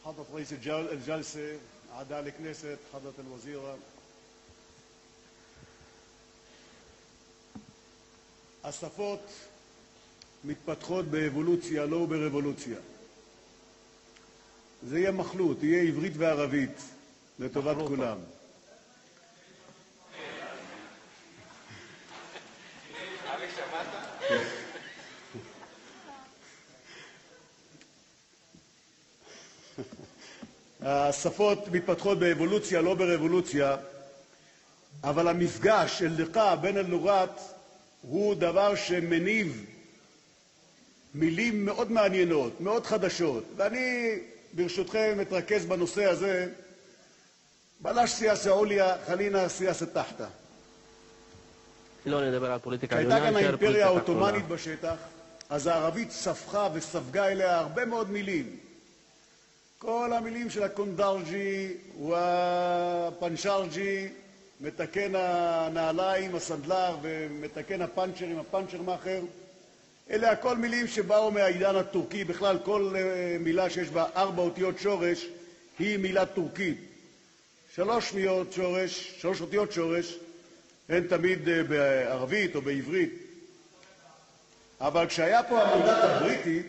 حضرة رئيس الجلسة، أعضاء الكنيست، حضرة الوزيرة. השפות מתפתחות באבולוציה, לא ברבולוציה. זה יהיה מחלות, יהיה עברית וערבית, לטובת כולם. השפות מתפתחות באבולוציה, לא ברבולוציה, אבל המפגש של דקה בין הלוגת הוא דבר שמניב מילים מאוד מעניינות, מאוד חדשות. ואני ברשותכם אתרכז בנושא הזה. בלש סיאסה עוליה, חלינה סיאסה תחתה. כשהייתה כאן האימפריה העות'מאנית בשטח, אז הערבית ספחה וספגה אליה הרבה מאוד מילים. כל המילים של הקונדרג'י והפנשרג'י, מתקן הנעליים, הסנדלר, ומתקן הפנצ'רים, הפנצ'ר מאחר. אלה הכל מילים שבאו מהעידן הטורקי. בכלל כל מילה שיש בה 4 אותיות שורש היא מילה טורקית. 3 אותיות שורש הן תמיד בערבית או בעברית. אבל כשהיה פה המנדט הבריטי,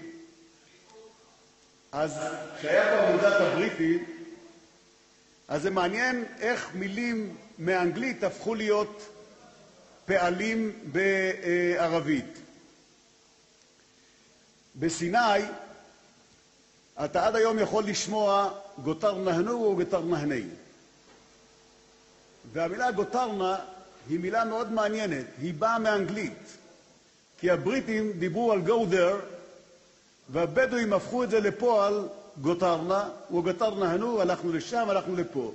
אז זה מעניין איך מילים מאנגלית הפכו להיות פעלים בערבית. בסיני אתה עד היום יכול לשמוע גוטרנהנו או גוטרנהני. והמילה גוטרנה היא מילה מאוד מעניינת, היא באה מאנגלית. כי הבריטים דיברו על go there, והבדואים הפכו את זה לפועל גוטרנה, וגוטרנהנו, הלכנו לשם, הלכנו לפה.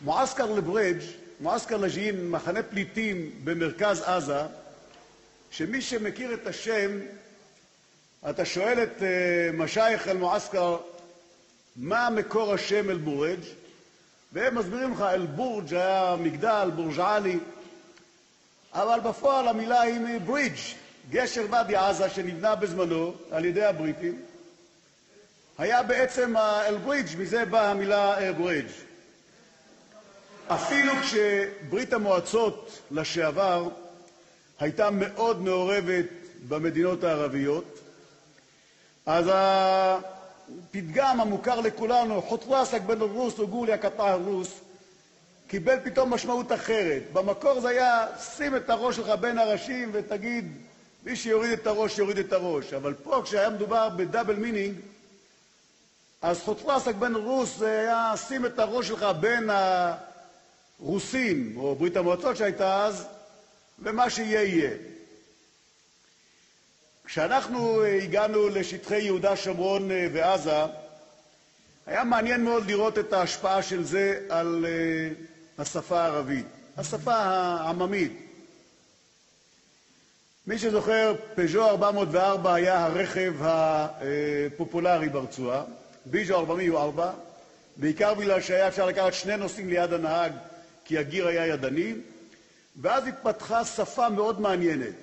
מועסקר לברג', מועסקר לג'ין, מחנה פליטים במרכז עזה, שמי שמכיר את השם, אתה שואל את משייך אל-מועסקר, מה מקור השם אל-בורג'? והם מסבירים לך, אל-בורג' היה מגדל, בורג' עלי, אבל בפועל המילה היא מברידג', גשר ואדי עזה שנבנה בזמנו על ידי הבריטים, היה בעצם אל-ברידג', מזה באה המילה אל-ברידג'. אפילו כשברית המועצות לשעבר הייתה מאוד מעורבת במדינות הערביות, אז הפתגם המוכר לכולנו, חוט ראסק בין הרוס וגול יא קטע הרוס, קיבל פתאום משמעות אחרת. במקור זה היה שים את הראש שלך בין הראשים ותגיד מי שיוריד את הראש יוריד את הראש. אבל פה כשהיה מדובר בדאבל מינינג, אז חוט ראסק בין הרוס זה היה שים את הראש שלך בין הרוסים או ברית המועצות שהייתה אז, ומה שיהיה יהיה. כשאנחנו הגענו לשטחי יהודה, שומרון ועזה, היה מעניין מאוד לראות את ההשפעה של זה על השפה הערבית, השפה העממית. מי שזוכר, פז'ו 404 היה הרכב הפופולרי ברצועה, ביז'ו 404, בעיקר בגלל שהיה אפשר לקחת 2 נוסעים ליד הנהג, כי הגיר היה ידני, ואז התפתחה שפה מאוד מעניינת.